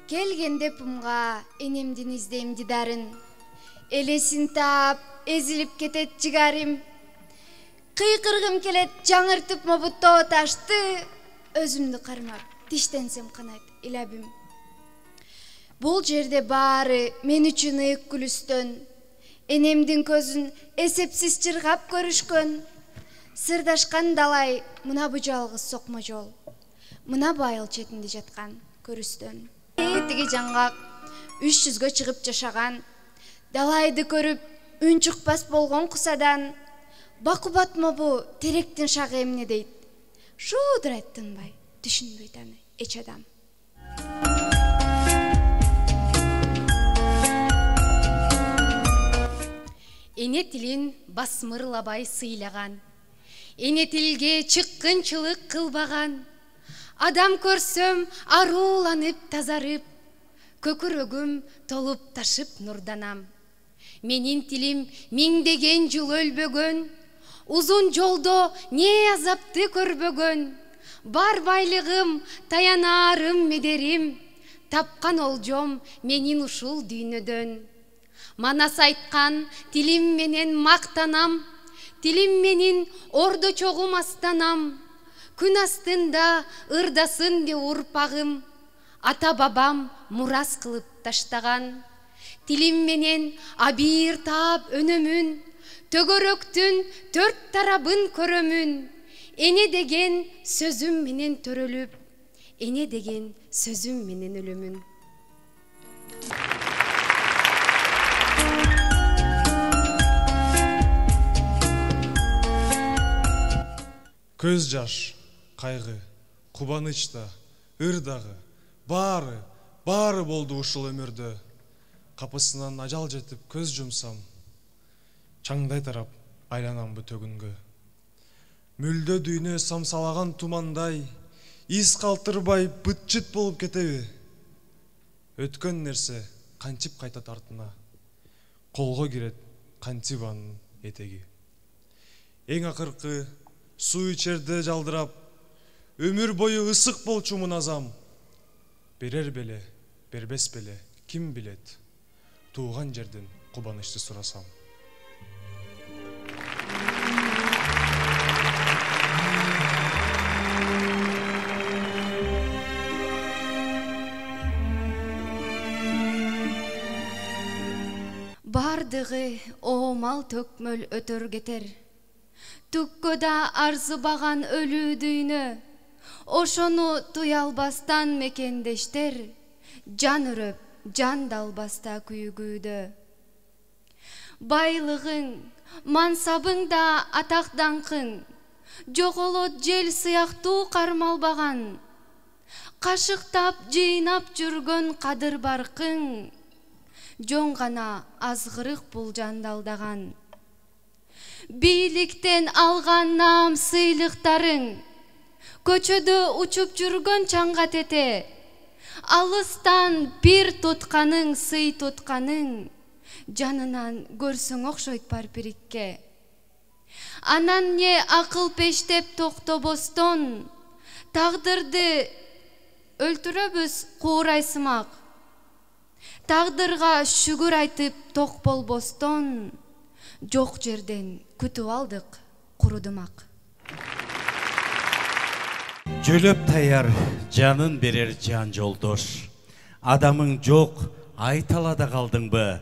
Келгенде пумга энемдин издейм дидарын. Элесин таап, эзилип кетет жигарим. Кыйкыргым келет жаңыртып мобуттоо ташты. Өзүмдү кармап, тиштенсем канат илабим. Бул жерде баары мен үчүн ыйык күлүстөн. Энемдин көзүн эсепсиз чыргап көрүшкөн. Сырдашкан далай мына бу жалгыз сокмо жол. Мына байыл четинде жаткан көрүстөн. Тиги жаңгак 300гө чыгып жашаган, далайды көрүп үн чыкпас болгон кусадан бакубат мобу теректин шагы эмне дейт. Шуудурайт тынбай, түшүнбөйт аны эч адам. Эне тилин басмырлабай сыйлаган, эне тилге чыккынчылык кылбаган, адам көрсөм аруланып тазарып, көкүрөгүм толуп ташып нурданам. Менин тилим миңдеген жыл өлбөгөн, узун жолдо не азапты көрбөгөн, бар байлыгым, таянарым медерим, тапкан олжом менин ушул дүйнөдөн. Манас айткан тилим менен мактанам, тилим менин ордо чогум астанам. Күн астында ырдасын де урпагым, ата бабам мурас кылып таштаган. Тилим менен абийир таап өнөмүн, төгөрөктүн төрт тарабын көрөмүн. Эне деген сөзүм менен төрөлүп, эне деген сөзүм менен өлөмүн. Көз жаш, кайгы, кубаныч да, ыр дагы, баары болду ушул өмүрдө. Капысынан ажал жетип көз жумсам, чаңдай тарап айланам бу төгүнгө. Мүлдө дүйнө самсалаган тумандай, из калтырбай быт-чыт болуп кетеби? Өткөн нерсе кантип кайтат артына, колго кирет кантип анын этеги. Эң акыркы суу ичерде жалдырап, өмүр бою ысык болчу муназам. Берер беле, бербес беле, ким билет, тууган жерден кубанычты сурасам. Бардыгы оомал төкмөл өтөр кетер. Түккө да арзыбаган өлүү дүйнө, ошону туя албастан мекендештер, жан өрөп, жан далбаста күйгүүдө. Байлыгың, мансабың да атак даңкың, жоголот жел сыяктуу кармалбаган. Кашыктап жыйнап жүргөн кадыр баркың, жон гана азгырык бул жандалдаган. Бийликтен алган наам сыйлыктарың, көчөдө учуп жүргөн чаңга тете, алыстан бир тутканың, сый тутканың, жанынан көрсөң окшойт парпирикке. Анан не акыл пештеп токтобостон, тагдырды өлтүрөбүз куурайсымак. Тагдырга шүгүр айтып ток болбостон, жок жерден күтүп алдык курудумак. Жөлөп таяр жанын берер жан жолдош. Адамың жок, айталада калдыңбы?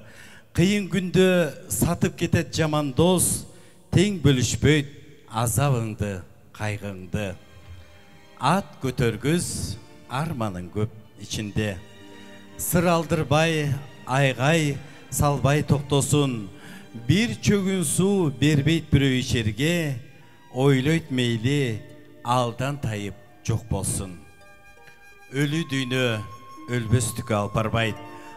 Кыйын күндө сатып кетет жаман дос, тең бөлүшпөйт азабыңды, кайгыңды. Ат көтөргүз, арманың көп ичинде. Сыр алдырбай, айгай салбай токтосун. Бир чөгүн суу бербейт бирөө ичерге, ойлойт мейли алдан тайып жок болсун. Өлү дүйнө өлбөстүккө алып барбайт,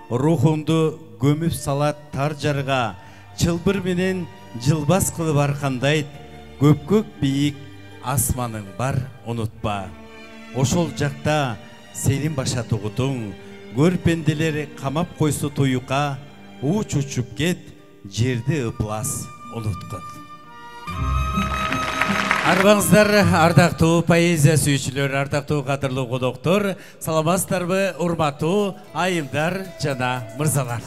рухунду көмүп салат тар жарга, чылбыр менен жылбас кылып аркандайт, көк бийик асманың бар унутпа. Ошол жакта сенин баша тугутуң, көр пенделер камап койсу туюкка, уч учуп кет, жерди ыплас унуткун. Арбаңыздар, ардақтуу поэзия сүйүүчүлөр, ардактуу кадырлуу коноктор, саламатсыздарбы, урматтуу айымдар жана мырзалар.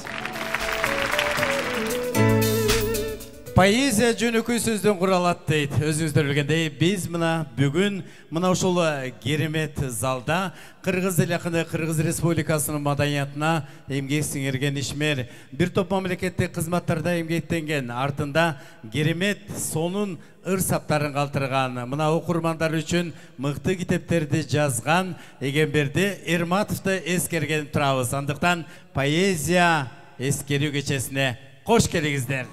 Поэзия жөнөкөй сөздөн куралат дейт. Өзүңүздөр билгендей, биз бүгүн мына ушул керемет залда Кыргыз эл акыны Кыргыз Республикасынын маданиятына эмгек сиңирген ишмер, бир топ мамлекеттик кызматтарда эмгектенген, артында керемет сонун ыр-саптарын калтырган, мына окурмандар үчүн мыкты китептерди жазган Эгемберди Эрматовду эскерген турабыз. Андыктан поэзия эскерүү кечесине кош келиңиздер.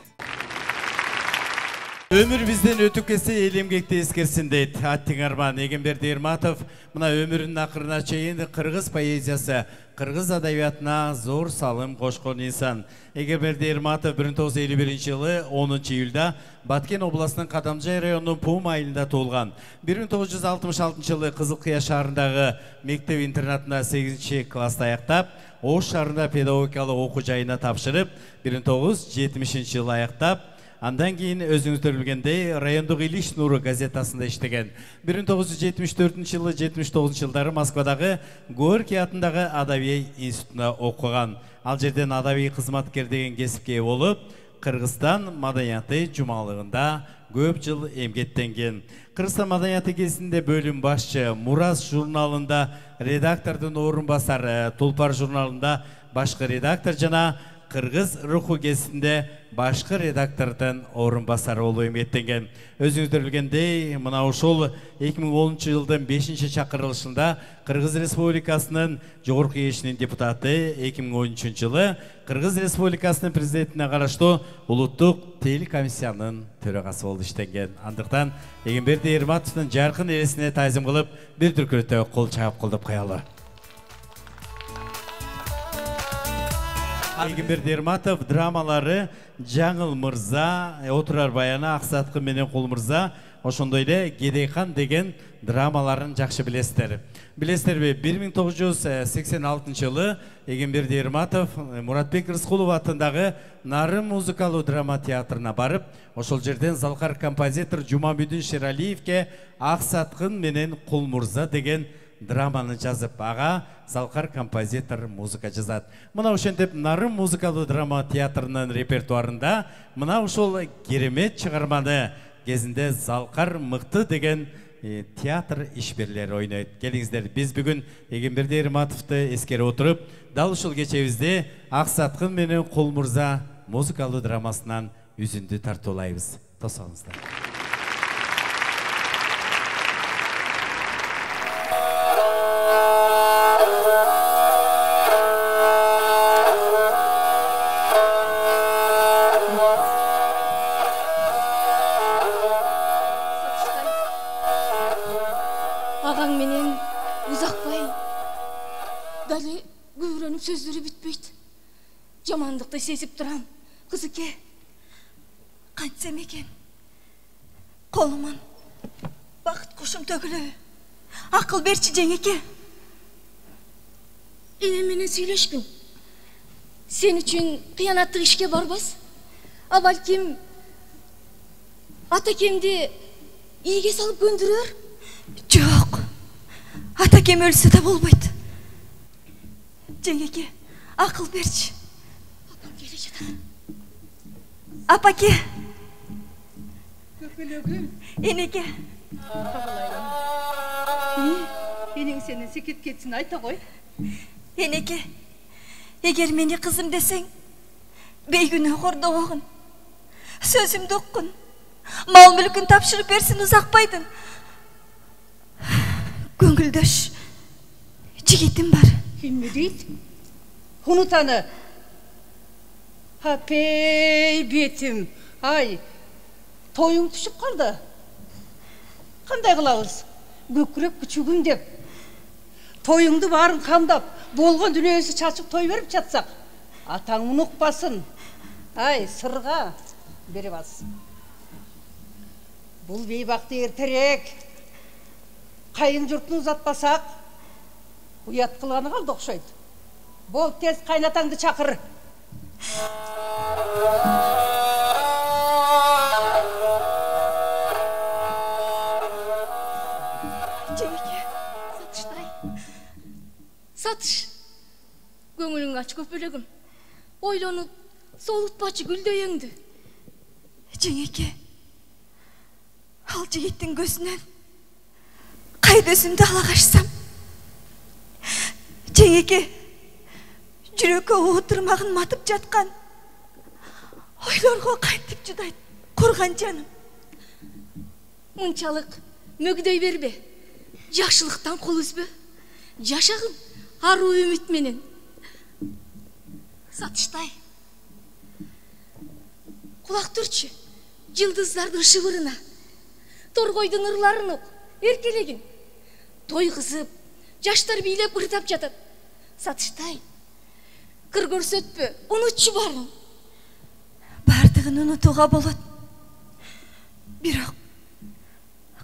Ömür bizden ötüp kese el emgekte eskersin deyt. Atting arman Эгемберди Эрматов мына өмүрүнүн акырына чейин кыргыз поэзиясы, кыргыз адабиятына зор салым кошкон инсан. Эгемберди Эрматов 1951-жылы 10 июлда Баткен областынын Кадамжай районунун Пум айылында туулган. 1966-жылы Кызыл Кыя шаарындагы мектеп интернатында 8 класста аяктап, Ош шаарында педагогикалык окуу жайына тапшырып, 1970-жылы аяктап, андан кийин өзүңүздөр билгендей райондук Илиш Нуру газетасында иштеген. 1974-жылы 79-жылдары Москвадагы Горький атындагы Адабий институтуна окуган. Ал жерден адабий кызматкер деген кесипке болуп, Кыргызстан маданияты жумалыгында көп жыл эмгектенген. Кыргызстан маданияты кезинде бөлүм башчы, Мурас журналында редактордун орун басары, Тулпар журналында башкы редактор жана Кыргыз руху кезинде башкы редактордун орун басары болуп эмгектенген. Өзүңүздөр билгендей, мына ушул 2010-жылдын 5-чакырылышында Кыргыз Республикасынын Жогорку Кеңешинин депутаты, 2013-жылы Кыргыз Республикасынын президентине караштуу улуттук телекомиссиянын төрагасы болуп иштенген. Андыктан Эгемберди Эрматовдун жаркын элесине таазим кылып, бир дүркүрөтө кол чаап колдоп коелу. Эгемберди Эрматов драмалары Жаңыл мырза, Отурар баяны, Аксаткы менен Кул мырза, ошондой эле Кедейхан деген драмаларын жакшы билесиздер. Билесиздерби, 1986-жылы Эгемберди Эрматов Муратбек Рыскулов атындагы Нарын музыкалуу драма театрына барып, ошол жерден залкар композитор Жумабүдүн Шералиевке Аксаткын менен Кул мырза деген драманы жазып, ага залкар композитор музыка жазат. Мына ошентип Нарын музыкалуу драма театрынын репертуарында мына ушул керемет чыгарманы кезинде залкар мыкты деген театр ишберлери ойнойт. Келиңиздер, биз бүгүн Эгемберди Эрматовду эскере отуруп, дал ушул кечебизде Аксаткын менен Кул мырза музыкалуу драмасынан үзүндү тартуулайбыз. Тосоңуздар. Жамандыкты сезип турам. Кызыке, кантсем экен. Колуман бакыт кушум төгүлө. Акыл берчи жеңеке. Эне менен сүйлөшкүн. Сен үчүн кыянаттык ишке барбас. А балким атакемди ийге салып көндүрөр. Жок. Атакем өлсө да болбойт. Жеңеке, акыл берчи. Апаке. Көкөлөгүм. Энеке. Энең сени секет кетсин айта кой. Энеке, эгер мени кызым десең, бейгүнөө кордобогун. Сөзүмдү уккун. Мал мүлкүн тапшырып берсин узакпайдын. Көңүлдөш жигитим бар. Кимди дейт? Унутаны. Апей бетим, ай, тоюң түшүп калды. Кандай кылабыз? Көкүрөк күчүгүм деп. Тоюңду баарын камдап, болгон дүнөсү чачып той берип жатсак, атаң унукпасын. Ай, сырга берип аз. Бул бейбакты эртерээк кайын журтун узатпасак, уят кылганы калды окшойт. Бол, тез кайнатаңды чакыр. Сатыш, көңілің ач көпөлөгүм. Ойлонуп, солутпачы гүлдөйөңдү. Жеңеке, ал жігіттің көзінен қайда өзімді ала қашсам. Жеңеке, жүрекке отырмағын матып жатқан. Ойларға қайтып жүдайды, қорған жаным. Мынчалык мөгдөй бербе. Жакшылыктан кол үзбө. Жашагын аруу үмүт менен. Сатыштай. Кулак түрчү. Жылдыздардын шыбырына. Торгойдун ырларын ук, эркелегин. Той кызып, жаштар бийлеп ырдап жатат. Сатыштай. Кыр көрсөтпө, унутчу барын. Бардығын ұнытуға болот. Бирок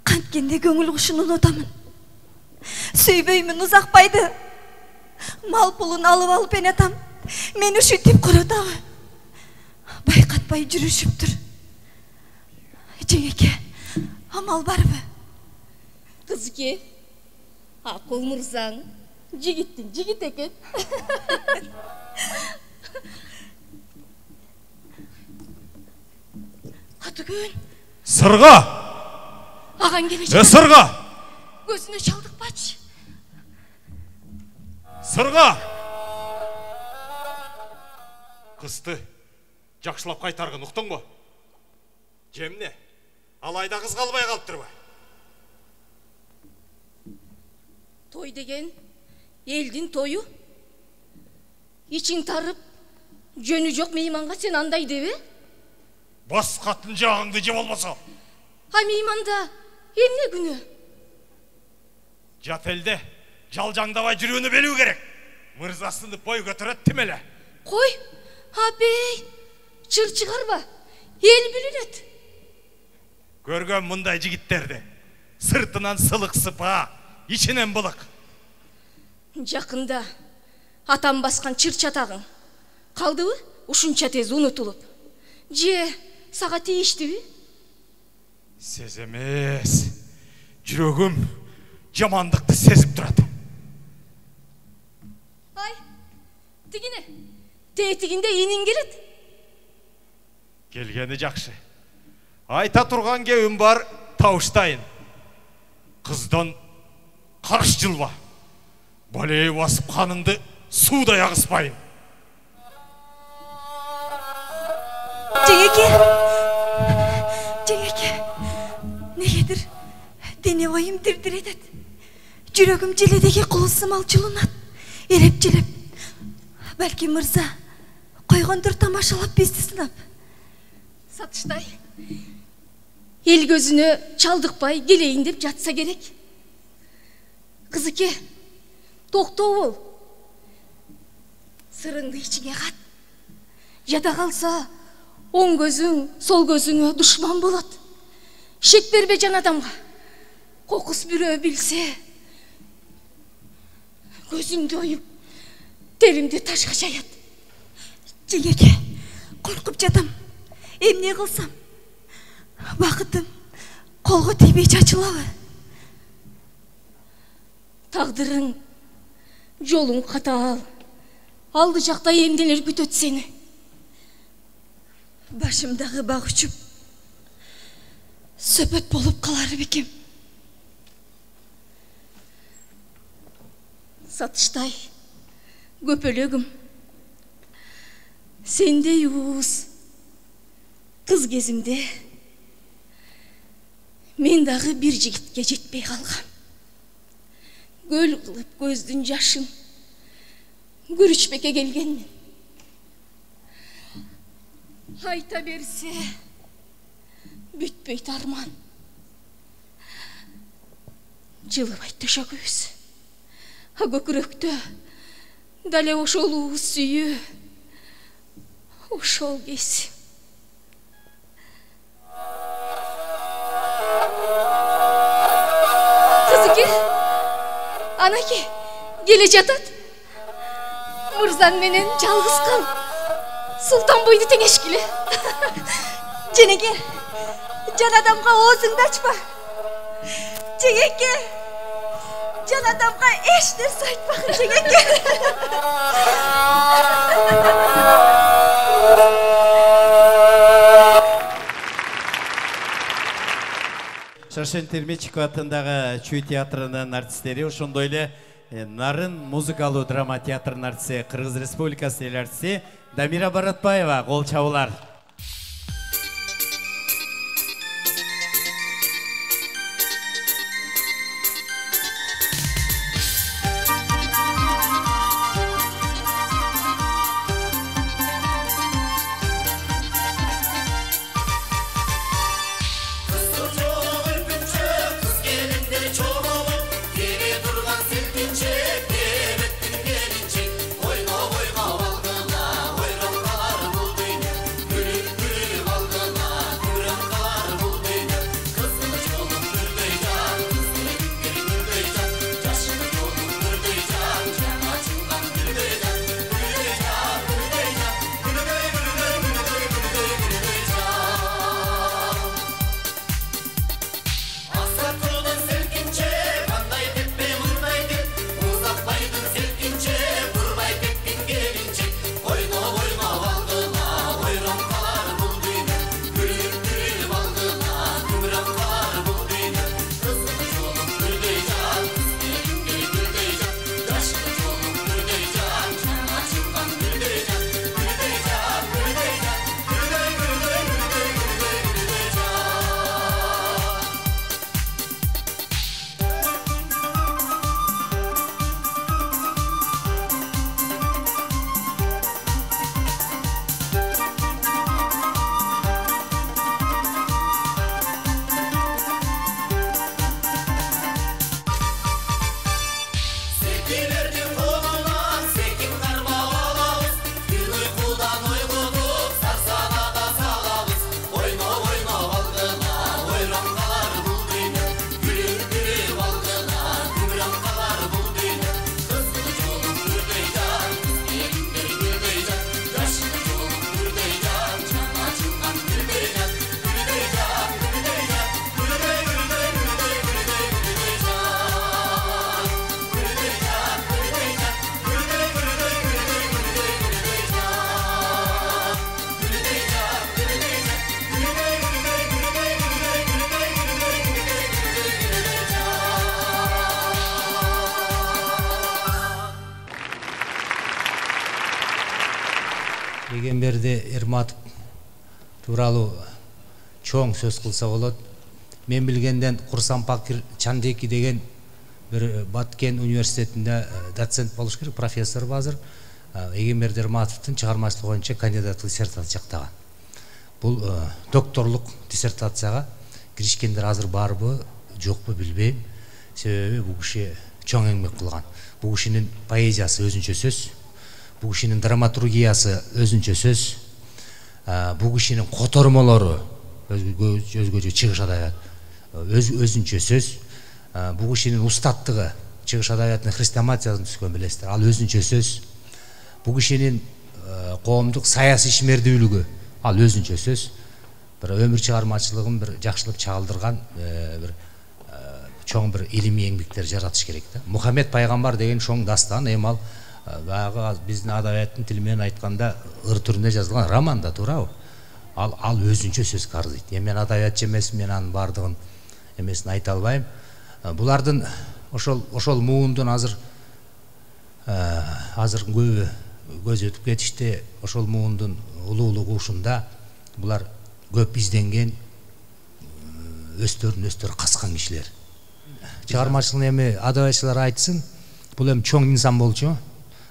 канткенде көңүл кушун унутамын. Сүйбөймүн, узакпайды. Мал пулун алып алып энатам. Мен үшүтүп коротабы. Байкатпай жүрүшүптүр. Жеңеке, амал барбы? Кызке, акыл мырзаң, жигиттин жигит экен. Атыгүн. Сырға! Аған келе Сырға! Көзүнө чалдыкпачы. Сырға! Кызды жакшылап кайтаргын, уктуңбу? Жемне, алайда кыз калбай калыптырбы? Той деген элдин тою. Ичиң тарып, жөнү жок мейманга сен андай дебе? Бас катын жагыңды же болбосо. А мейманда эмне күнөө? Жат элде жалжаңдабай жүрүүнү белүү керек. Мырзасынып бой көтөрөт тимеле. Кой, абей, чыр чыгарба, эл билинет. Көргөн мындай жигиттерди. Сыртынан сылык сыпа, ичинен былык. Жакында атам баскан чыр чатагың калдыбы? Ушунча тез унутулуп. Же сага тийиштиби? Сез эмес. Жүрөгүм жамандыкты сезип турат. Ай, тигине. Тетигинде энин келет. Келгени жакшы. Айта турган кебим бар, табыштайын. Кыздан карш жылба. Балей басып каныңды суудай агыспайын. Жеңеке, негедир дене ойым дирдир этет. Жүрөгүм желедеги кулусум алчылынат, эреп-желеп. Балки мырза койгондур тамашалап бизди сынап. Сатыштай, эл көзүнө чалдыкпай келейин деп жатса керек. Кызыке, токтоо бол. Сырыңды ичиңе кат. Жата калса, оң көзүң, сол көзүңө душман болот. Шек бербе жан адамга. Кокус бирөө билсе, көзүңдү оюп, теримди ташка чаят. Жеңеке, коркуп жатам. Эмне кылсам? Бакытым колго тийбей чачылабы? Тагдырың, жолуң катаал. Алды жакта эмнелер күтөт сени. Башымдагы баг учуп, сөпөт болуп калары бекем. Сатыштай, көпөлөгүм. Сендей уус кыз кезимде мен дагы бир жигитке жетпей калгам. Көл кылып көздүн жашын көрүчпекке келгенмин. Айта берсе бүтпөйт арман. Жылыбайт төшөгүбүз. А көкүрөктө дале ошол уус сүйүү, ошол кесим. Кызыке, анаке, келе жатат. Мырзаң менен жалгыз кал. Султан бойду теңешкиле. Жеңеке, жан адамга оозуңду ачпа. Жеңеке, Жанатамға еш нәрсе айтпақын Жеңеке. Шашен Термечиков атындағы Чүй театрының артистері, ошондой эле Нарын музыкалуу драма театрынын артисти, Кыргыз Республикасы эл артисти Дамира Баратбаева, кол чабуулар. Егемберди Эрматов тууралуу чоң сөз кылса болот. Мен билгенден Курсанпакир Чандеки деген бир Баткен университетинде доцент болуш керек, профессор азыр. Егемберди Эрматовдун чыгармачылыгы боюнча кандидаттык диссертация жактаган. Бул докторлук диссертацияга киришкендер азыр барбы, жокпу билбейм. Себеби бул киши чоң эмгек кылган. Бул кишинин поэзиясы өзүнчө сөз. Бул кишинин драматургиясы өзүнчө сөз. Бул кишинин котормолору өзгөчө чыгыш адабият өзүнчө сөз. Бул кишинин устаттыгы чыгыш адабиятынын хрестоматиясын түзгөн билесиздер, ал өзүнчө сөз. Бул кишинин коомдук саясий ишмердүүлүгү ал өзүнчө сөз. Бир өмүр чыгармачылыгын бир жакшылап чагылдырган бир чоң бир илимий эмгектер жаратыш керек да. Мухаммед пайгамбар деген чоң дастан, эми ал баягы биздин адабияттын тили менен айтканда ыр түрүндө жазылган роман да, туурабы? Ал өзүнчө сөзгө арзыйт. Эми мен адабиятчы эмесмин, мен анын бардыгын эмесин айта албайм. Булардын ошол муундун азыр көбү көз өтүп кетишти. Ошол муундун улуулук ушунда булар көп изденген, өстөрүн каскан кишилер. Чыгармачылыгын эми адабиятчылар айтсын, бул эми чоң инсан болчу.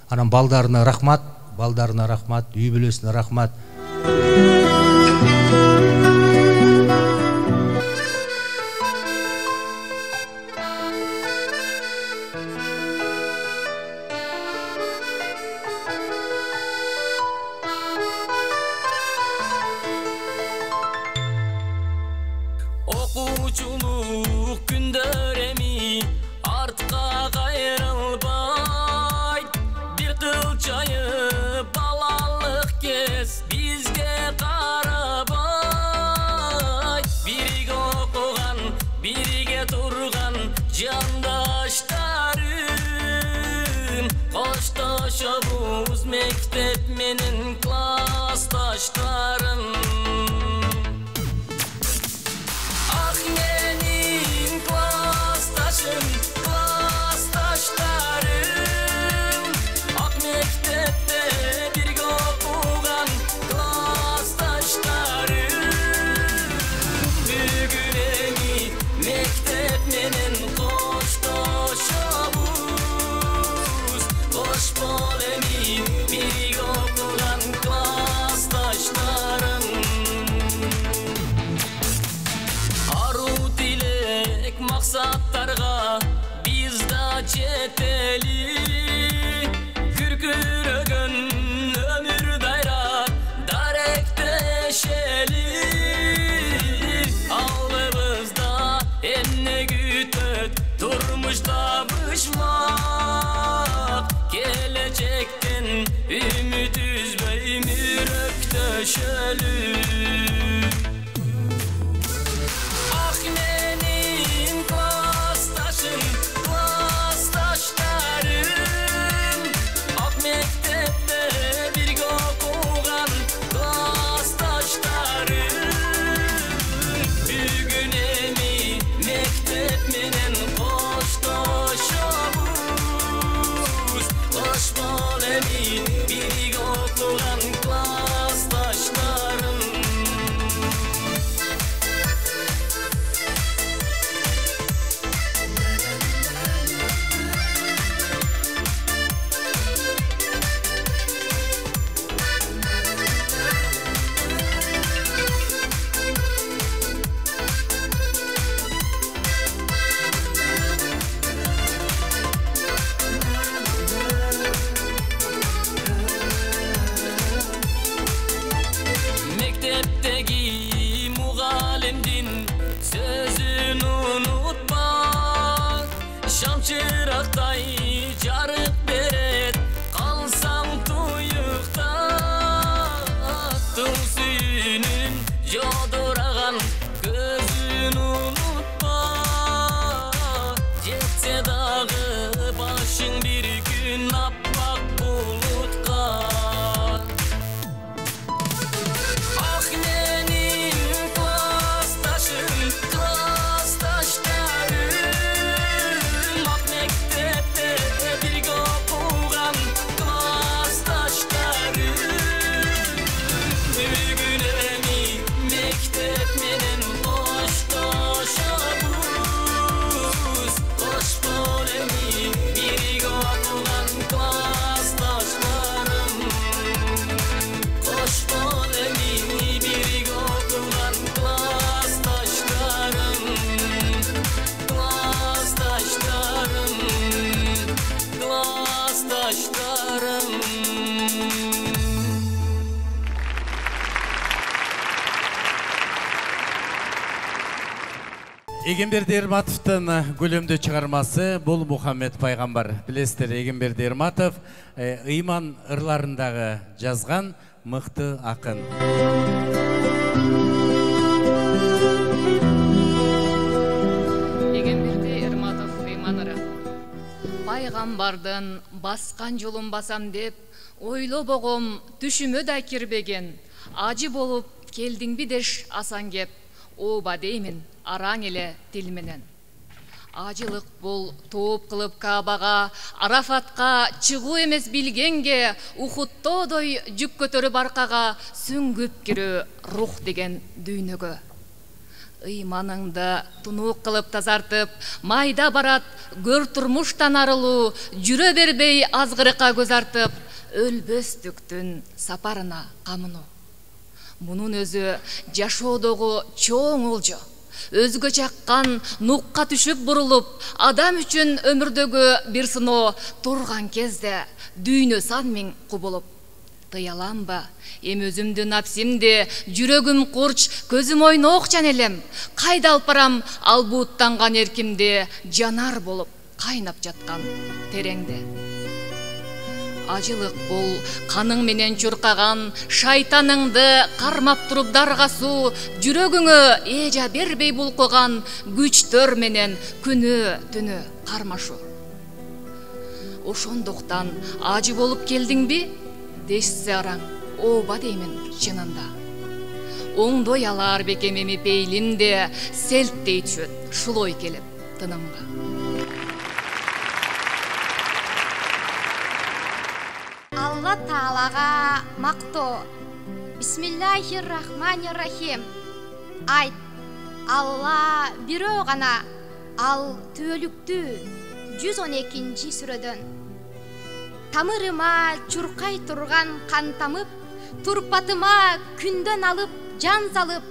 Анан балдарына рахмат, үй бүлөсүнө рахмат. Окуучулук күндөр эми артка кайрылбайт. Бир кылчайып балалык кез бизге Koşuşabuz mektep menin klastaşlarım. Ah menin klastaşım, klastaşlarım. Ah mektepte birge okugan klastaşlarım. Bugün emi mektep menin koşuşabuz. Koş bol emi birge okugan klastaşlarım. Arу dilek maksatlarga bizda жетели. Күркүрөгөн өмүр дайра даректешели. Алдыбызда эмне күтөт турмушта бышмак. Келечектен үмүт үзбөй мүрөктөшөлү. Ah menin klastaşım, klastaşlarım. Ah mektepte birge okugan klastaşlarım. Bugün emi mektep menen koştoşabuz. Koş bol emi birge okugan klastaşlarım. Mektepteki mugallimdin sözün unutma. Şam çıraktay jarık beret kalsam tuyukta. Tüm suyunun joduragan gözün unutma. Jetse dagı başın bir gün appak bulutka. Ah menin klastaşım, klastaşlarım. Ah mektepte birge okugan klastaşlarım. Bugün emi mektep menen koştoşabuz. Koş bol emi birge okugan klastaşlarım. Koş bol emi birge okugan klastaşlarım. Klastaşlarım, klastaşlarım. Егемберди Эрматовдун күлөмдүү чыгармасы бул Мухаммед пайгамбар. Билесиздер, Егемберди Эрматов ыйман ырларындагы жазган мыкты акын. Егемберди Эрматов ыйманыры. Пайгамбардын баскан жолун басам деп ойлобогом түшүмө да кирбеген. Ажы болуп келдиңби деш асан кеп, ооба деймин араң эле тил менен. Ажылык бул тооп кылып Каабага, Арафатка чыгуу эмес билгенге, Ухудтодой жүк көтөрүп аркага сүңгүп кирүү рух деген дүйнөгө. Ыйманыңды тунук кылып тазартып, майда барат көр турмуштан арылуу, жүрө бербей азгырыкка көз артып, өлбөстүктүн сапарына камынуу. Мунун өзү жашоодогу чоң олжо. Өзгө жаккан нукка түшүп бурулуп, адам үчүн өмүрдөгү бир сыноо турган кезде дүйнө сан миң кубулуп. Тыяламба, эми өзүмдү напсимди, жүрөгүм курч, көзүм ойнок жан элем. Кайда алып барам ал бууттанган эркимди, жанар болуп кайнап жаткан тереңде. Ажылык бул каның менен чуркаган, шайтаныңды кармап туруп даргасуу, жүрөгүңө эжа бербей булкуган күчтөр менен күнү түнү кармашуу. ошондуктан ажы болуп келдиңби дешсе араң, ооба деймин чынында. Оңдой алар бекем эми пейлимде селттей түшөт шулой келип тынымга. Алла Таалага мактоо. Бисмиллахир-рахманир-рахим. Айт, Алла бирөө гана, ал түбөлүктүү 112 сүрөдөн. Тамырыма чуркай турган кан тамып, турпатыма күндөн алып, жан салып,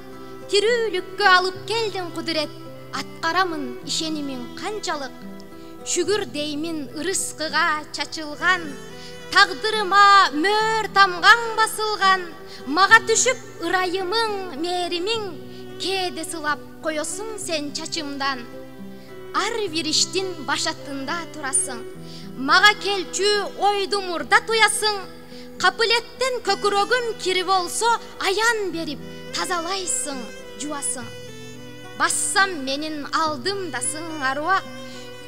тирүүлүккө алып келдин кудурет. Аткарамын ишенимин канчалык, шүгүр деймин ырыскыга чачылган, тагдырыма мөр тамган басылган, мага түшүп ырайымың, мээримиң, кээде сылап коесуң сен чачымдан. Ар бир иштин башатында турасың, мага келчү ойду мурда туясың, капылеттен көкүрөгүм кири болсо аян берип тазалайсың, жуасың. Бассам менин алдымдасың аруак,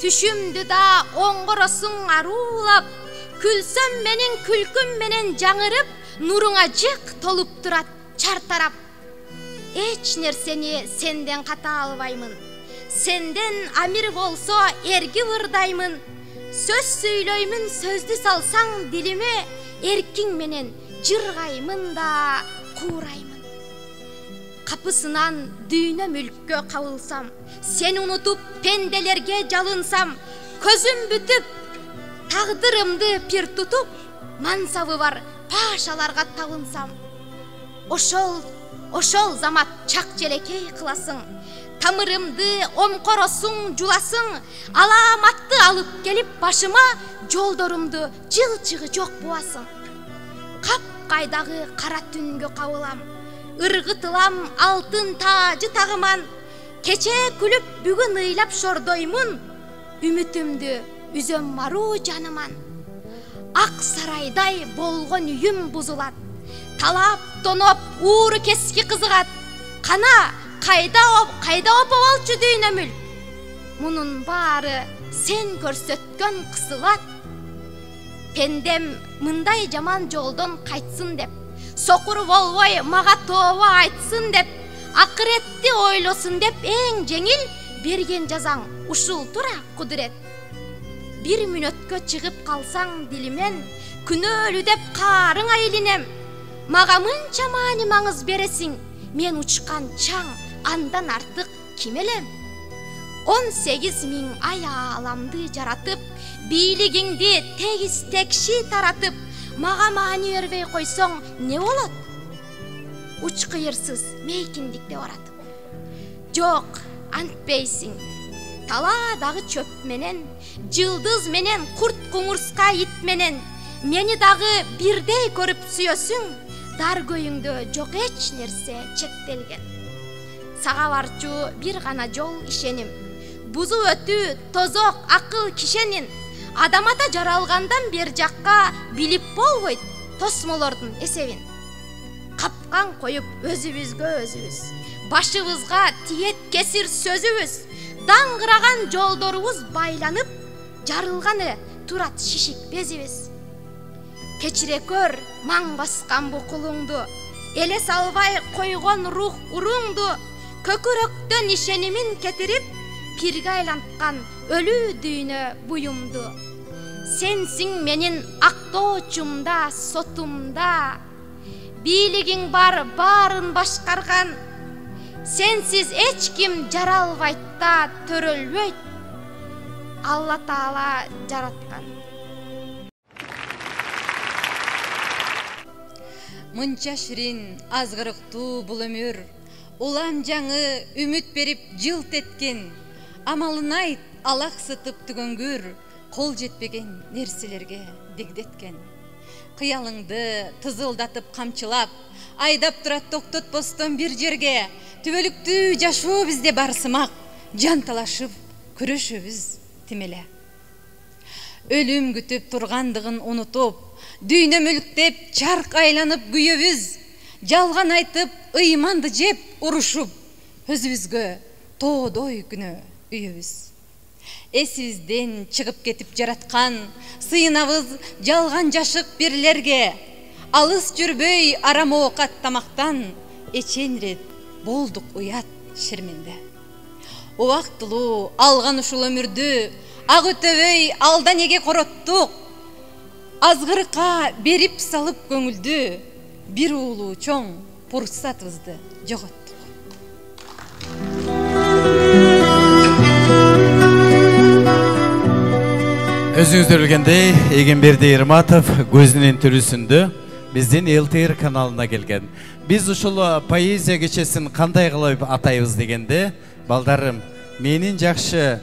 түшүмдү да оңгоросуң арулап, күлсөм менин күлкүм менен жаңырып, нуруңа жык толуп турат чартарап. Эч нерсени сенден ката албаймын, сенден амир болсо эрги ырдаймын. Сөз сүйлөймүн, сөздү салсаң дилиме, эркиң менен жыргаймын да куураймын. Капысынан дүйнө мүлккө кабылсам, сени унутуп пенделерге жалынсам, көзүм бүтүп тагдырымды пир тутуп, мансабы бар пашаларга табынсам. Ошол замат чак желекей кыласың, тамырымды омкоросуң, жуласың, аламатты алып келип башыма, жолдорумду жылчыгы жок буасың. Капкайдагы кара түнгө кабылам, ыргытылам алтын таажы тагыман, кече күлүп бүгүн ыйлап шордоймун, үмүтүмдү үзөм маруу жаныман. Ак сарайдай болгон үйүм бузулат, талап тоноп ууру кески кызыгат. Кана кайда опо болчу дүйнө мүлк, мунун баары сен көрсөткөн кысылат. Пендем мындай жаман жолдон кайтсын деп, сокур болбой мага тооба айтсын деп, акыретти ойлосун деп эң жеңил берген жазаң ушул тура кудурет. Бир мүнөткө чыгып калсаң дилимен, күнөөлүү деп каарыңа илинем. Мага мынча маани маңыз бересиң, мен учкан чаң, андан артык ким элем? 18 000 ай ааламды жаратып, бийлигиңди тегиз текши таратып, мага маани бербей койсоң не болот? Уч кыйырсыз мейкиндикте баратып. Жок, антпейсиң. Талаадагы чөп менен, жылдыз менен, курт куңурска ит менен, мени дагы бирдей көрүп сүйөсүң, дар көйүңдө жок эч нерсе чектелген. Сага барчу бир гана жол ишеним, бузу өтүү тозок акыл кишенин, адам ата жаралгандан бер жакка билип болбойт тосмолордун эсебин. Капкан коюп өзүбүзгө өзүбүз, башыбызга тиет кесир сөзүбүз, даңгыраган жолдорубуз байланып, жарылган эле турат шишик безибиз. Кечире көр маң баскан бу кулуңду, эле салбай койгон рух уруңду, көкүрөктөн ишенимин кетирип, пирге айланткан өлүү дүйнө буюмду. Сенсиң менин актоочумда, сотумда, бийлигиң бар баарын башкарган, сенсиз эч ким жаралбайт да төрөлбөйт, Алла Таала жараткан. Мынча ширин, азгырыктуу бул өмүр, улам жаңы үмүт берип жылт эткен, амалын айт алаксытып түгөнгүр, кол жетпеген нерселерге дегдеткен. Кыялыңды тызылдатып камчылап, айдап турат токтотпостон бир жерге, түбөлүктүү жашоо бизде бар сымак, жан талашып күрөшөбүз тимеле. Өлүм күтүп тургандыгын унутуп, дүйнө мүлктеп чарк айланып күйөбүз, жалган айтып ыйманды жеп урушуп, өзүбүзгө тоодой күнөө үйөбүз. эсибизден чыгып кетип жараткан, сыйынабыз жалган жашык бирлерге. Алыс жүрбөй арам оокат тамактан, эчен рет болдук уят шерменде. Убактылуу алган ушул өмүрдү ак өтөбөй алдан эге короттук. Азгырыкка берип салып көңүлдү, бир уулуу чоң фурсатыбызды жоготтук. Өзүңүздөр билгендей, Эгемберди Эрматов көзүнүн түрүсүндө биздин ЛТР каналына келген. Биз ушул поэзия кечесин кандай кылып атайбыз дегенде, балдарым, менин жакшы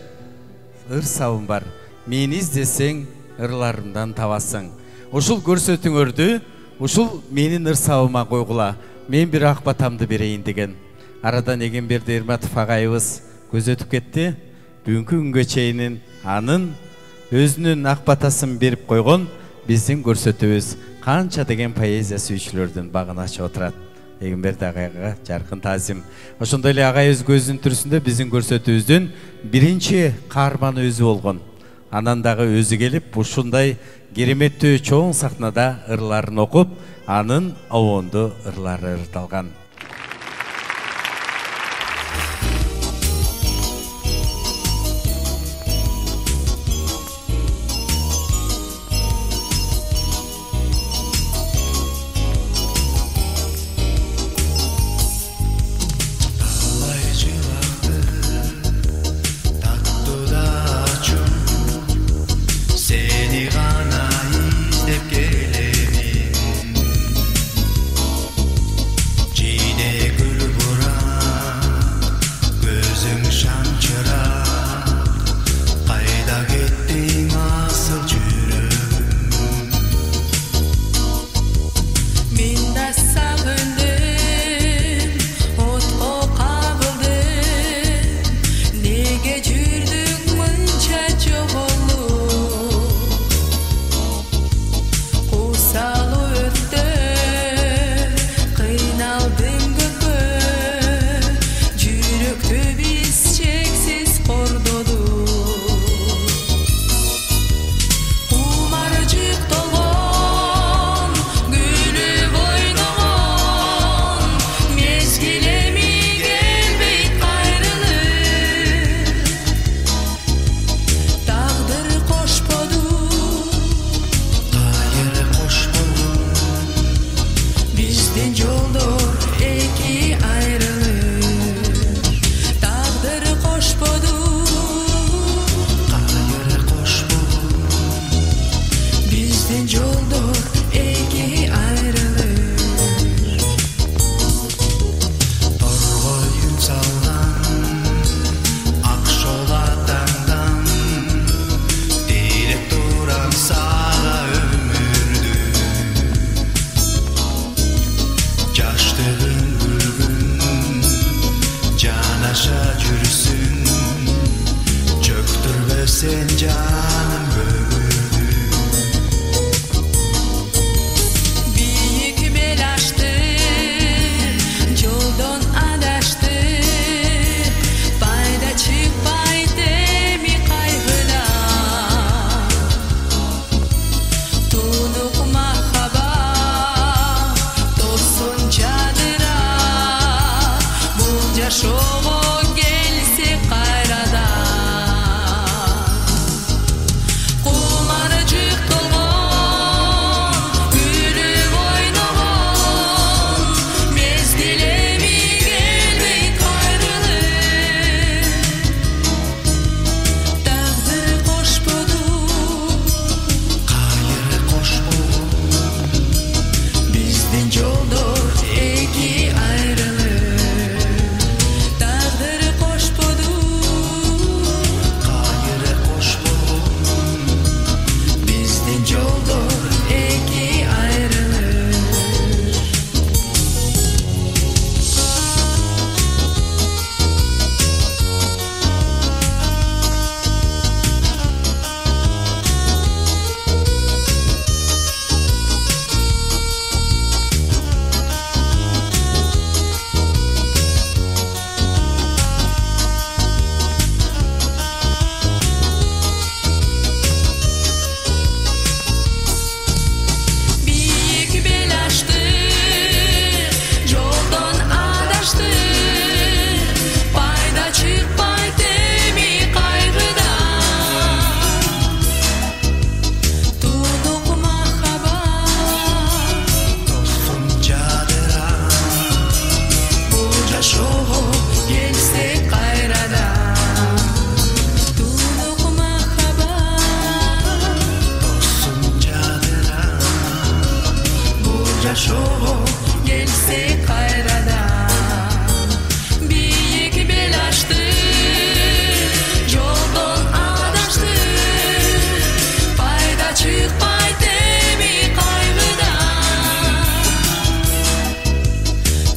ыр сабым бар. Мени издесең, ырларымдан табасың. Ушул көрсөтүңөрдү, ушул менин ыр сабыма койгула. Мен бир ак батамды берейин деген. Арадан Эгемберди Эрматов агайыбыз көз өтүп кетти. Бүгүнкү күнгө чейин анын өзүнүн ак батасын берип койгон биздин көрсөтүүбүз канча деген поэзия сүйүүчүлөрдүн багын ачып отурат. Эгемберди агайга жаркын таазим. Ошондой эле агайыбыз көзүнүн түрүсүндө биздин көрсөтүүбүздүн биринчи каарманы өзү болгон. Анан дагы өзү келип ушундай кереметтүү чоң сахнада ырларын окуп, анын обондуу ырлары ырдалган. Seni жашоо келсе кайрадан бийик бел ашты жолдон адашты пайда чыкпайт эми кайгыдан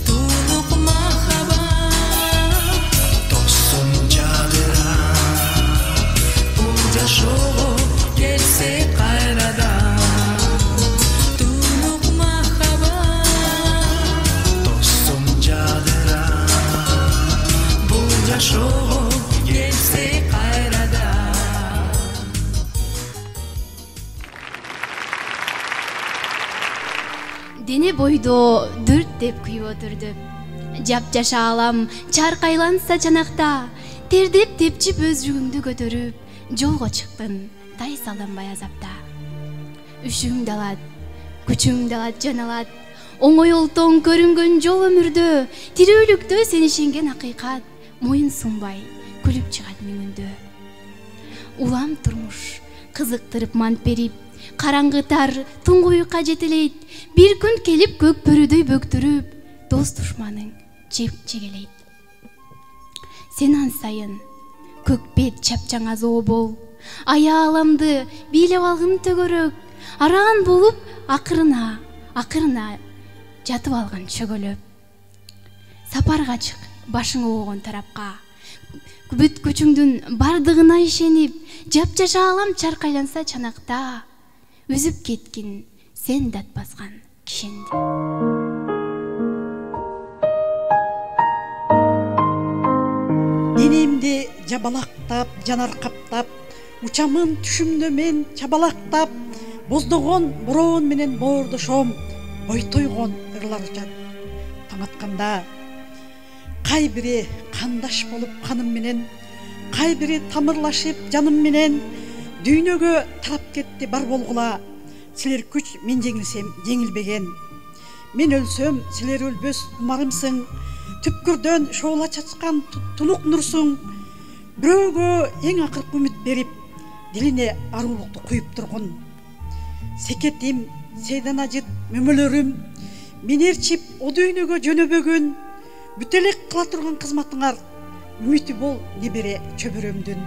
тунук махаббат досум жадыра бул жашоо келсе кайрадан тунук махаббат досум жадыра бул жашоо келсе кайрадан. Дене бойдо дүрт деп күйүп отурду. Жапжаша алам чаркайланса чанакта, тердеп тепчип өз жүгүңдү көтөрүп, жолго чыктын тай салданбай азапта. Үшүңдү алат, күчүңдү алат, жан алат, оңой олтоң көрүнгөн жол өмүрдө, тирүүлүктө сен ишенген акыйкат, моюн сунбай күлүп чыгат миңиңдө. Улам турмуш кызыктырып мант берип, караңгы тар туңгуюкка жетелейт, бир күн келип көк бөрүдөй бөктүрүп, дос душманың жеп жегелейт. Сен ансайын көк бет чапчаңа зообол, аялымды бийлеп алгын төгөрөк, араган болуп акырына жатып алган чөгөлөп. Сапарга чык башың оогон тарапка, бүт күчүңдүн бардыгына ишенип, жапжаша алам чаркайланса чанакта, үзүп кеткин сен дат баскан кишенди. Денемди жабалактап, жанар каптап, учамын түшүмдө мен чабалактап, боздогон бороон менен боордошом, бойтойгон ырлар учат. Таң атканда кай бири кандаш болуп каным менен, кай бири тамырлашып жаным менен, дүйнөгө тарап кетти бар болгула. Силер күч, мен жеңилсем жеңилбеген. Мен өлсөм, силер өлбөс умарымсың. Түпкүрдөн шоола чачкан тунук нурсуң. Бирөөгө эң акыркы үмүт берип, дилине арулукту куюп тургун. Секетим, сейдан ажыт мөмөлөрүм, мен ээрчип о дүйнөгө жөнөбөгүн. Бүтелек кыла турган кызматыңар, үмүтү бол небере чөбүрөмдүн.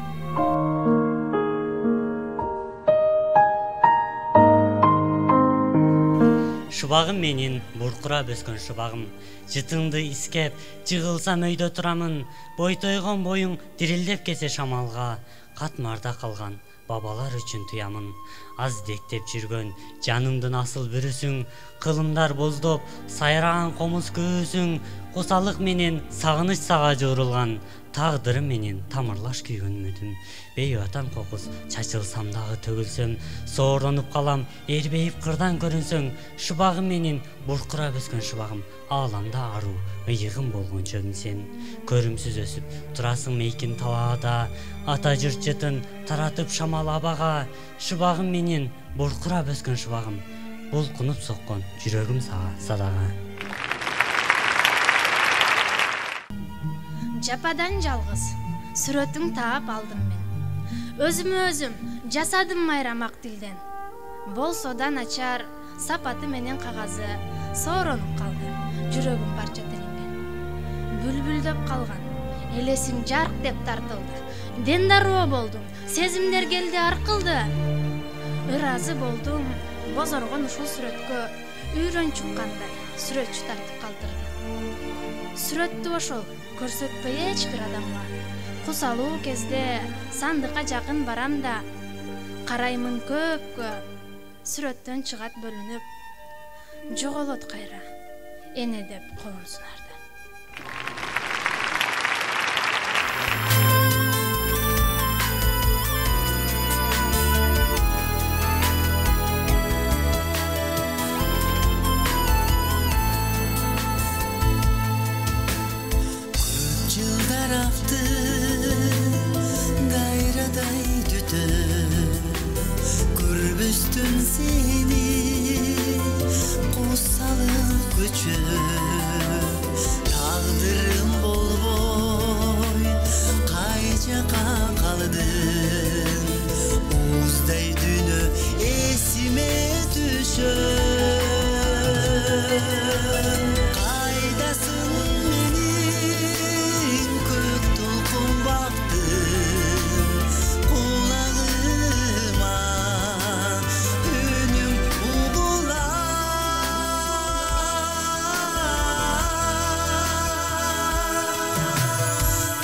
Шубагым менин буркурап өскөн шубагым, жытыңды искеп, жыгылсам өйдө турамын, бойтойгон боюң дирилдеп кесе шамалга, катмарда калган бабалар үчүн туямын. Аз дектеп жүргөн жанымдын асыл бүрүсүң, кылымдар боздоп, сайраган комуз көөсүң, косалык менен сагыныч сага жорулган, тагдырым менен тамырлаш күйгөн үмүтүм. Бейватан кокус чачылсам дагы төгүлсөм, сооронуп калам, эрбейип кырдан көрүнсөң, шубагым менин буркурап өскөн шубагым, ааламда аруу, ыйыгым болгон чөбүм сен. Көрүмсүз өсүп турасың мейкин талаада, ата журт жытын таратып шамал абага, шубагым менин буркурап өскөн шубагым, булкунуп соккон жүрөгүм сага садага. Жападан жалгыз сүрөтүң таап алдым мен. Өзүмө өзүм жасадым майрамак тилден. Болсо да начар сапаты менен кагазы сооронуп калды, жүрөгүм парча теленген. Бүлбүлдөп калган элесиң жарк деп тартылды. Дендароо болдум, сезимдер келди аркылды. Ыраазы болдум, бозоргон ушул сүрөткө үйрөн чуккандай сүрөтчү тартып калтырды. Сүрөттү ошол көрсөтпөй эч бир адамга. Кусалуу кезде сандыкка жакын барам да, караймын көпкө, сүрөттөн чыгат бөлүнүп, жоголот кайра, эне деп колун сунарды. Көрбөстүн сени кусалып күчөп, тагдыр Кайдасың менің көк толқын бақтың құлағыма үнің ұғылар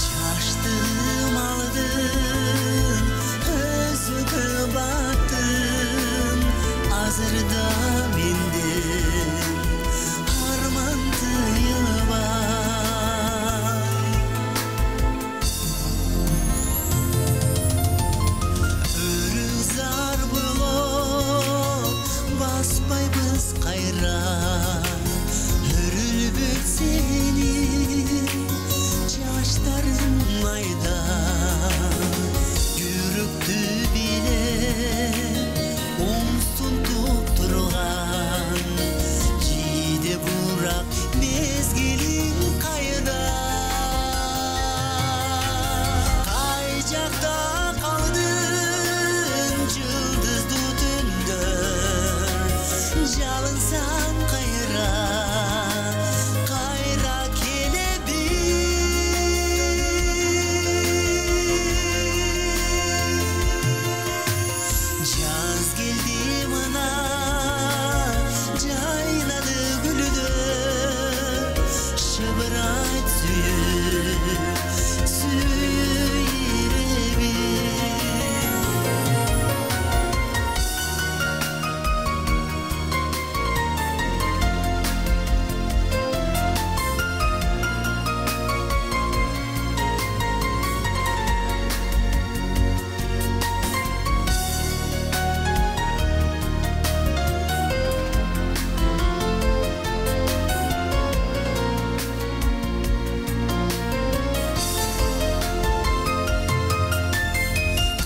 Шаштым алдым өзіңді баттым азырда менден арман тыйылбай өрің зар болып баспайбыз қайра өрілбек сенің жаштарың майда жүректі билеп оңсын топ тұрған жиде бұрақ мезгілің қайда қай жақта қалдың жұлдызды түнді жалынсам қайра келе жаз келді мына жайнады гүлді шыбырайт сүйіребе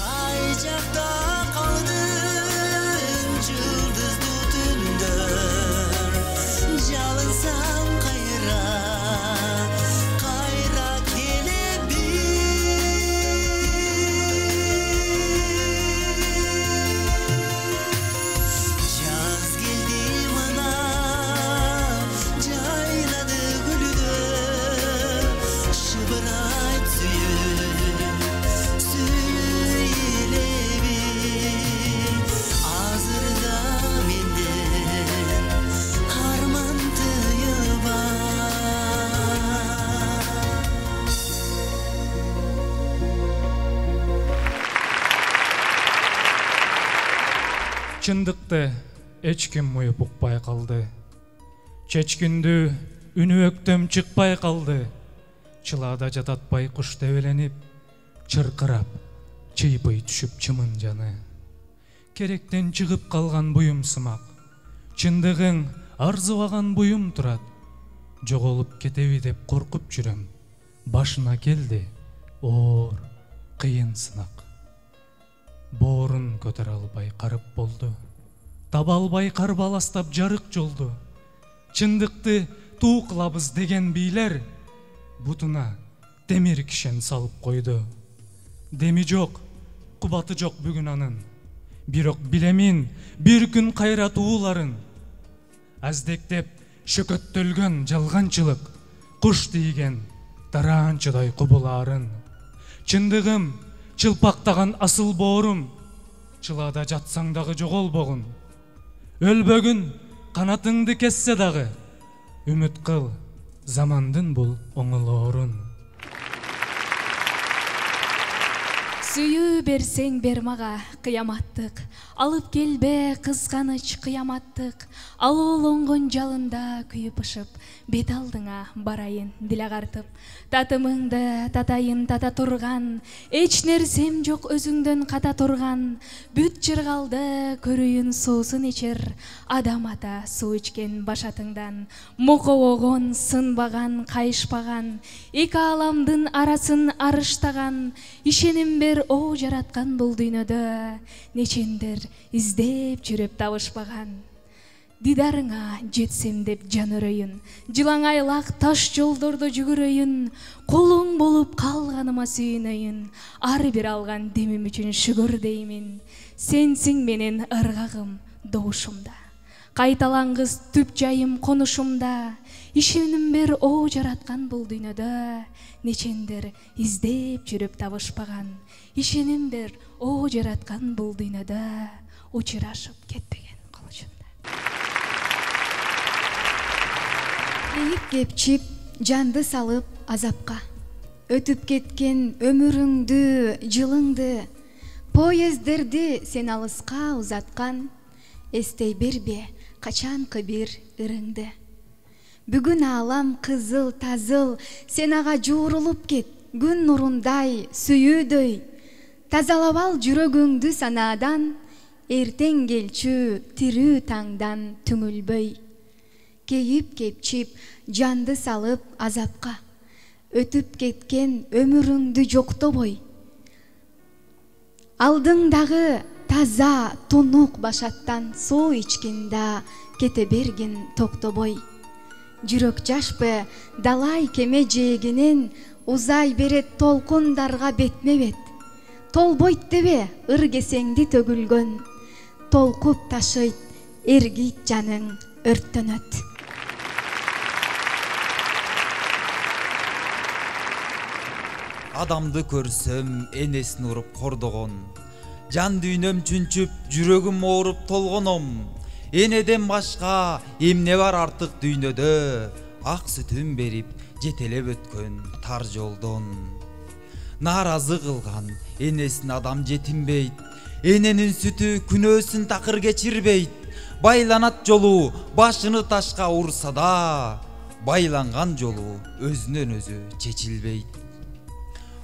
қай жақта қалдың жұлдызды түнді жалынсам қайра келе жаз келді мына жайнады гүлді шыбырайт сүйелебе азырда менден арман Чындыкты эчким уюп укпай калды. Чечкиндүү үнү өктөм чыкпай калды. Чылаада жататпай куш тебеленип, чыркырап, чыйпый түшүп чымын жаны. Керектен чыгып калган буюм сымак. Чындыгың арзыбаган буюм турат. Жоголуп кетеби деп коркуп жүрөм. Башына келди оор, кыйын сынак. Боорун көтөрө албай карып болду. Таба албай карбаластап жарык жолду. Чындыкты туу кылабыз деген бийлер бутуна темир кишен салып койду. Деми жок, кубаты жок бүгүн анын. Бирок билемин бир күн кайра тууларын. Аздектеп шөкөттөлгөн жалганчылык, куш тийген тараанчыдай кубуларын. Чындыгым чылпактаган асыл боорум, чылаада жатсаң дагы жоголбогун. Өлбөгүн канатыңды кессе дагы, үмүт кыл замандын бул оңолоорун. Сүйүү берсең бер мага кыяматтык, алып келбе кызганыч кыяматтык. Алоолонгон жалында күйүп ышып, бет алдыңа барайын дил агартып. Татымыңды татайын тата турган, эч нерсем жок өзүңдөн ката турган. Бүт жыргалды көрүйүн суусун ичер, адам ата суу ичкен башатыңдан. Мокобогон, сынбаган, кайышпаган, эки аламдын арасын арыштаган. Ишеним бер о жараткан бул дүйнөдө, нечендер издеп жүрүп табышпаган. Дидарыңа жетсем деп жан өрөйүн, жылаңайлак таш жолдордо жүгүрөйүн. Колуң болуп калганыма сүйүнөйүн, ар бир алган демим үчүн шүгүр деймин. Сенсиң менен ыргагым добушумда, Кайталаңгыз түп жайым конушумда, ишеним бер о жараткан бул дүйнөдө. Нечендер издеп жүрүп табышпаган, ишеним бер о жараткан бул дүйнөдө. Учурашып кетпеген колучунда. Ийип кепчип жанды салып азапка, өтүп кеткен өмүрүңдү, жылыңды, поездерди сен алыска узаткан, эстей бербе качанкы бир ырыңды. Бүгүн аалам кызыл тазыл, сен ага жуурулуп кет, күн нурундай, сүйүүдөй. Тазалап ал жүрөгүңдү санаадан, эртең келчү тирүү таңдан түңүлбөй. Кейип кепчип жанды салып азапка, өтүп кеткен өмүрүңдү жоктобой. Алдыңдагы таза тунук башаттан суу ичкинда кете бергин токтобой. Жүрөк жашпы далай кеме жээгинен узай берет толкундарга бетме бет. Толбойт дебе ыр кесеңди төгүлгөн, толкуп ташыйт эргийт жаның өрттөнөт. Адамды көрсөм энесин уруп кордогон, жан дүйнөм чүнчүп жүрөгүм ооруп толгоном. Энеден башка эмне бар артык дүйнөдө, ак сүтүн берип жетелеп өткөн тар жолдон. Нааразы кылган энесин адам жетинбейт, эненин сүтү күнөөсүн такыр кечирбейт. Байланат жолу башыны ташка урса да, байланган жолу өзүнөн өзү чечилбейт.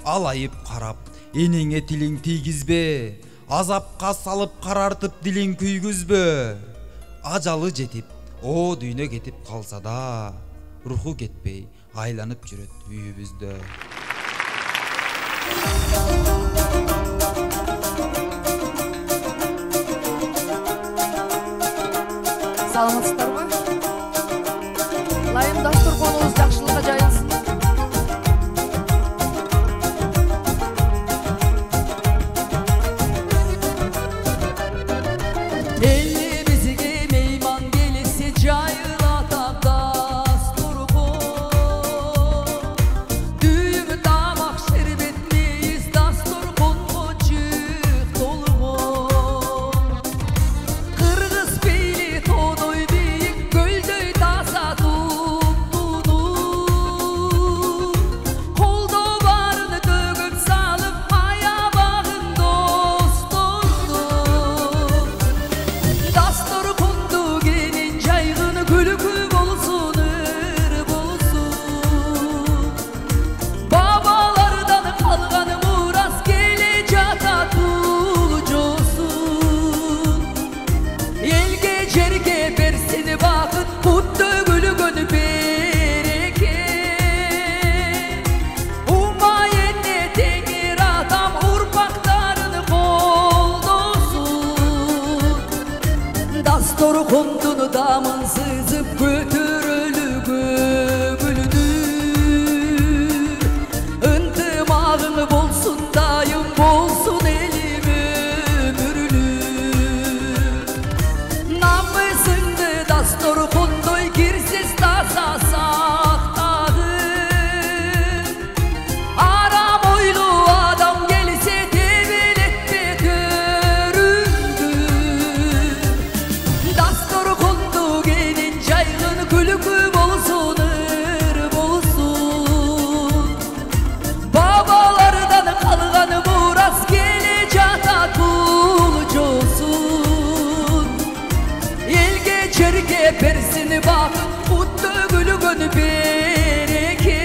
Алайып карап энеңе тилиң тийгизбе, азапка салып карартып дилиң күйгүзбө. Ажалы жетип, о дүйнө кетип калса да, руху кетпей айланып жүрөт үйүбүздө. Саламатсыздарбы? Ылайым дастурконубуз жакшылыкка жайылсын. Torkundunu damın sızıp götürülü gömülünür. Intımağını bolsun dayım bolsun elim ömürlür. Namısındı dastorkundoy girsiz tasa saktağı. Aram oylu adam gelise tevil etme göründü. Dastorkundu gelin caygın gülükü bolsun ır bolsun. Babalardan kalgan muras gelecata tulcosun. El geçerke persini bak mutlu gülükün bereke.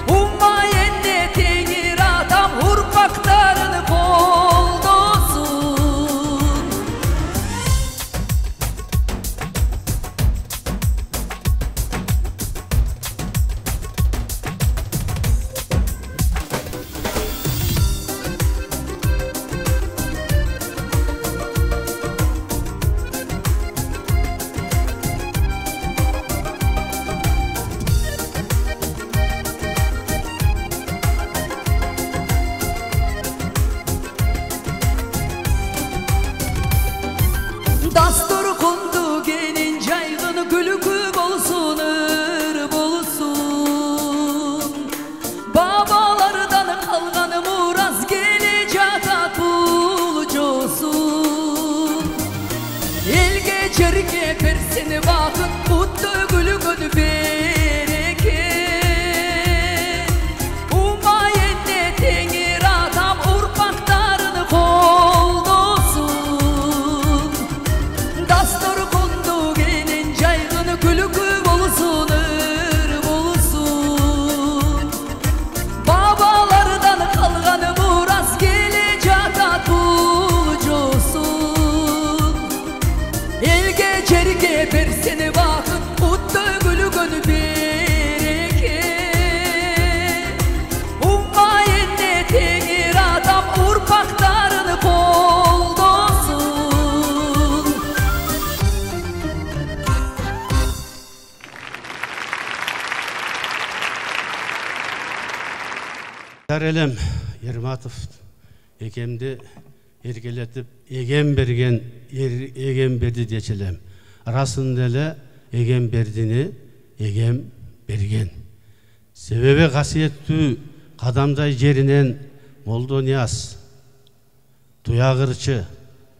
Ummayenne tenir adam hurpaklarını koldosun. Dasturkundu gelin caygın gülükü bolsun, ır bolsun. Babalardan kalgan muraz gelecek bulcusun. El geçerge persini bakın kutlu gülükün bereket. Umayenne tengir atam urpaklarını koldosun. Dasturkundu gelin caygın gülükü bolsun, ır bolsun. Babalardan kalgan muraz gelecek bulcusun. El geçerge persini bakın kutlu gülükün bereket. Ummayenne tengir adam urpaklarını koldosun. Darelem Yermatov ekemdi erkeletip egen bergen egen berdi deçelem. Rasında ele egen berdini egen bergen. Sebebi kasiyetli kadamday жеринен Молдо Нияз туягырчы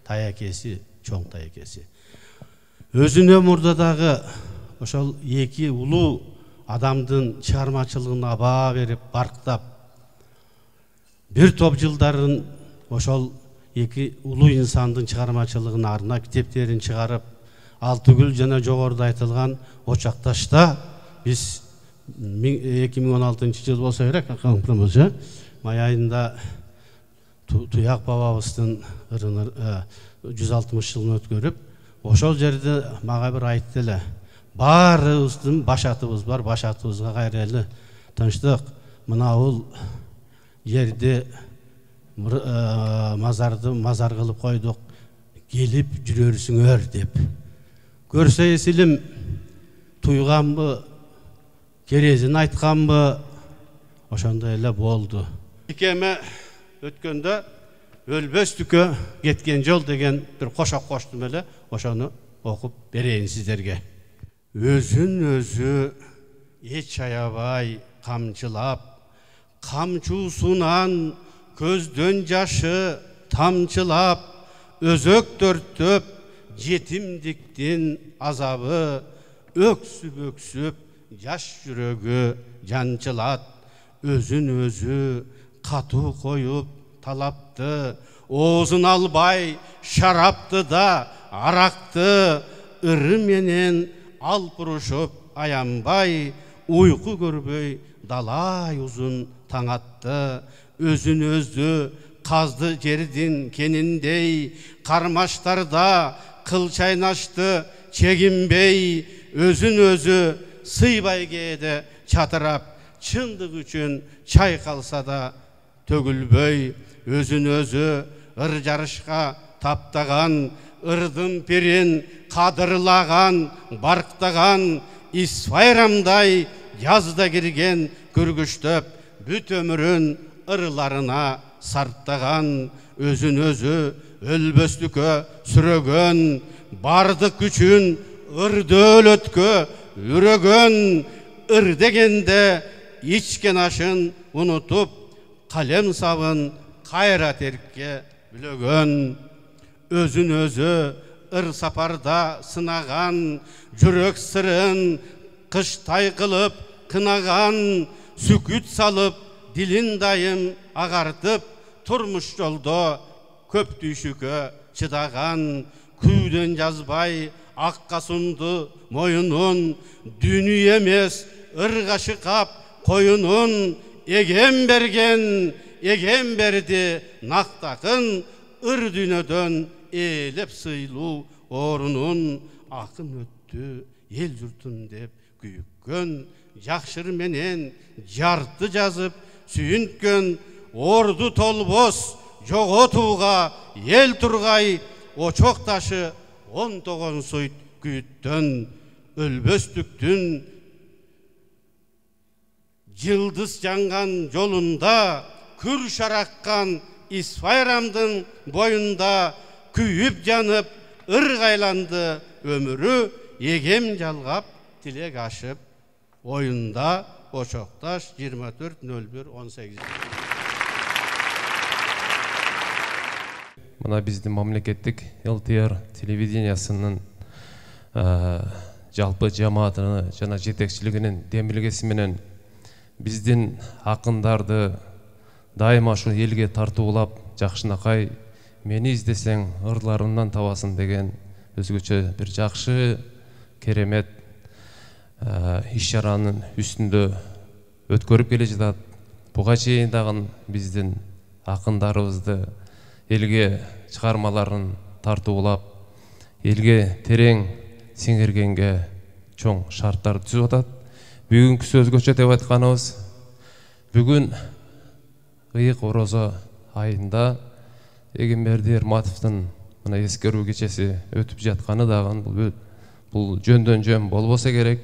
таякеси, чоң таякеси. Өзүнө мурдадагы ошол эки улуу адамдын чыгармачылыгына баа берип барктап бир топ жылдарын ошол эки улуу инсандын чыгармачылыгына арнап китептерин чыгарып, ал түгүл жана жогоруда айтылган Очакташта биз 2016 жыл болсо керек, акылымда май айында Туяк бабабыздын 160 жылын өткөрүп, ошол жерде мага бир айтты эле. Баарыбыздын башатыбыз бар, башатыбызга кайрылы тынчтык. Мына бул жерде мазарды мазар кылып койдук, келип жүрөрсүңөр деп. Көрсө эсилим туйганбы, керезин айтканбы, ошондой эле болду. Икеме өткөндө өлбөстүккө кеткен жол деген бир кошок коштум эле, ошону окуп берейин сиздерге. Өзүн өзү эч аябай камчылап, камчуусунан көздөн жашы тамчылап, өзөктөртөп жетимдиктин азабы, өксүп жаш жүрөгү жанчылат. Өзүн өзү катуу коюп талапты, оозун албай шарапты да аракты, ыры менен алпурушуп аянбай, уйку көрбөй далай узун таң атты. Өзүн өзү казды жердин кениндей, кармаштарда кыл чайнашты чегинбей, өзүн өзү сыйбай кээде чатырап, чындык үчүн чайкалса да төгүлбөй, өзүн өзү ыр жарышка таптаган, ырдын пирин кадырлаган, барктаган, исфайрамдай жазда кирген күргүчтөп, бүт өмүрүн ырларына сарптаган, өзүн өзү өлбөстүккө сүрөгөн, бардык күчүн ырды өлөткө үрөгөн, ыр дегенде ичкен ашын унутуп, калем сабын кайра теркке бүлөгөн. Өзүн өзү ыр сапарда сынаган, жүрөк сырын кыштай кылып кынаган, сүкүт салып дилин дайым агартып, турмуш жолдо көп түйшүккө чыдаган, күйдөн жазбай акка сунду моюнун, дүнү эмес ырга шыкап коюнун, эген берген эген берди нактакын, ыр дүйнөдөн ээлеп сыйлуу орунун. Акын өттү эл журтун деп күйүккөн, жакшыр менен жарты жазып сүйүнткөн, орду толбос жоготууга эл тургай, очок ташы 19 суйт күйүттөн. Өлбөстүктүн жылдыз жанган жолунда, күр шараккан исфайрамдын боюнда, күйүп жанып ырғайланды өмірі, егем жалғап, тілек ашып, ойында Ошоқташ 24.01.18. Мына біздің мамлекеттік ЛТР телевидениясының жалпы жамаатыны жана жетекчилигинин демилгесименен биздин акындарды дайыма ушу элге тартуулап, жакшынакай мени издесең ырларымдан табасың деген өзгөчө бир жакшы керемет иш-чаранын үстүндө өткөрүп келе жатат. Буга чейин дагы биздин акындарыбызды элге чыгармаларын тартуулап, элге терең сиңиргенге чоң шарттар түзүп атат. Бүгүнкү сөзгөчө деп айтканыбыз, бүгүн ыйык орозо айында Эгемберди Эрматовдун мына эскерүү кечеси өтүп жатканы дагы бул жөндөн жөн болбосо керек.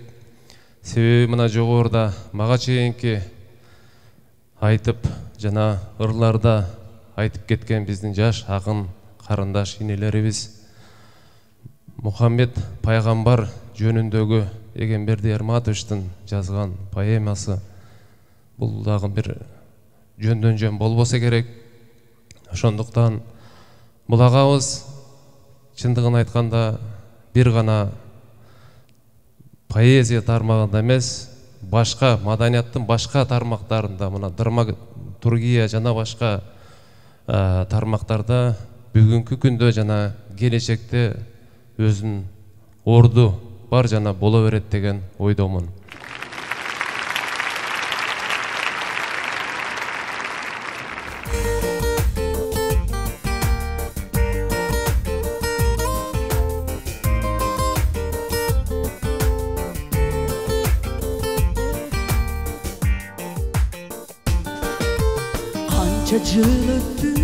Себеби мына жогоруда мага чейинки айтып жана ырларда айтып кеткен биздин жаш акын карындаш инелерибиз Мухаммед пайгамбар жөнүндөгү Эгемберди Эрматовичтин жазган поэмасы бул дагы бир жөндөн жөн болбосо керек. Ошондуктан бул агабыз чындыгын айтканда бир гана поэзия тармагында эмес, башка маданияттын башка тармактарында, мына драматургия жана башка тармактарда бүгүнкү күндө жана келечекте өзүнүн орду бар жана боло берет деген ойдомун. Kança jıl öttü,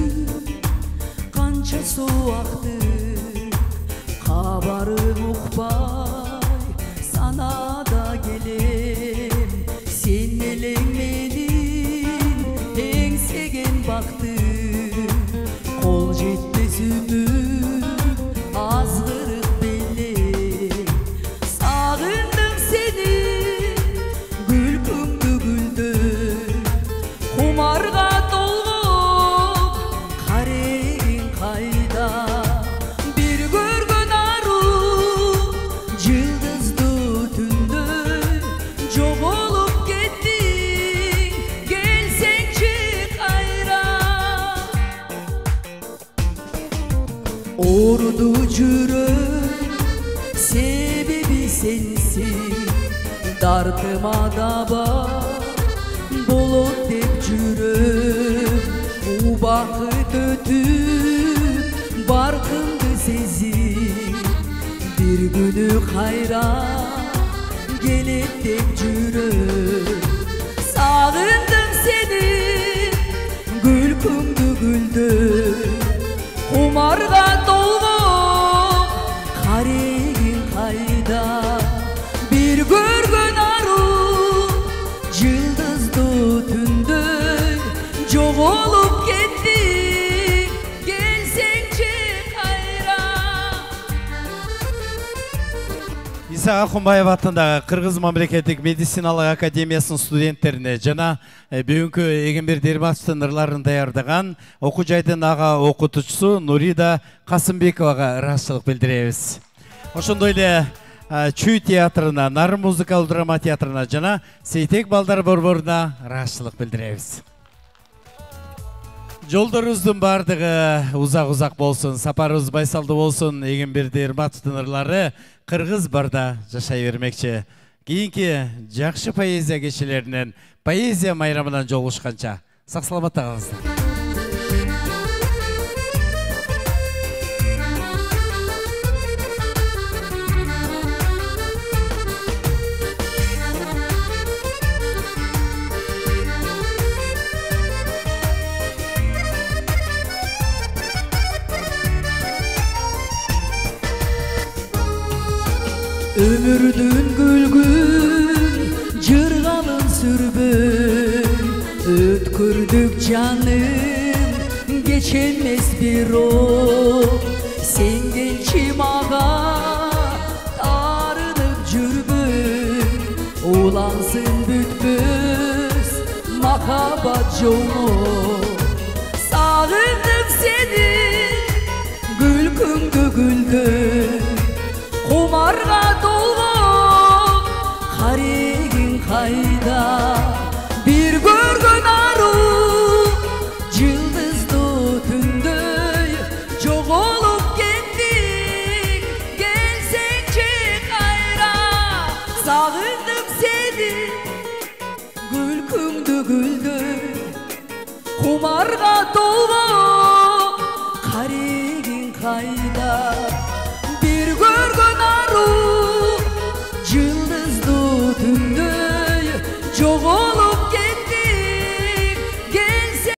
kança su aktı, kabarın ukbay, sana da gelem. Sen elin benim, engsegen baktı, kol jetmez ümür, azgırık belli. Sağındım seni, gül kumdu güldü, kumarga Ordu jürek sebebi sensin, dartıma da bak bulut dep jürek, u bakıt ötüp barkımdı sezip, bir günü hayran gelet dep jürek. Sağındım seni, gül kumdu güldü, kumarga dolgun kareğin kayda, bir görgün arı yıldızdı tündü, joğulup kettik gelsençi kayra. Иса Акунбаев атындагы Кыргыз мамлекеттик медициналык академиясынын студенттерине жана бүгүнкү Эгемберди Эрматовдун ырларын даярдаган окуу жайдын ага окутуучусу Нурида Касымбековага ыраазычылык билдиребиз. Ошондой эле Чүй театрына, Нарын музыкалдык драма театрына жана Сейтек балдар борборуна ыраазычылык билдиребиз. Жолдорубуздун бардыгы узак болсун, сапарыбыз байсалдуу болсун. Эгемберди Эрматовдун ырлары Кыргыз барда жашай бермекчи. Кийинки жакшы поэзия кечелеринен поэзия майрамынан жолугушканча сак саламатта калыңыздар. Ömürdün gülgün, jırgalın sürbün, ötkürdük canım, geçilmez bir o. Sen gel kim ağa tarınıp cürbün ulansın bütbüz makabat yolu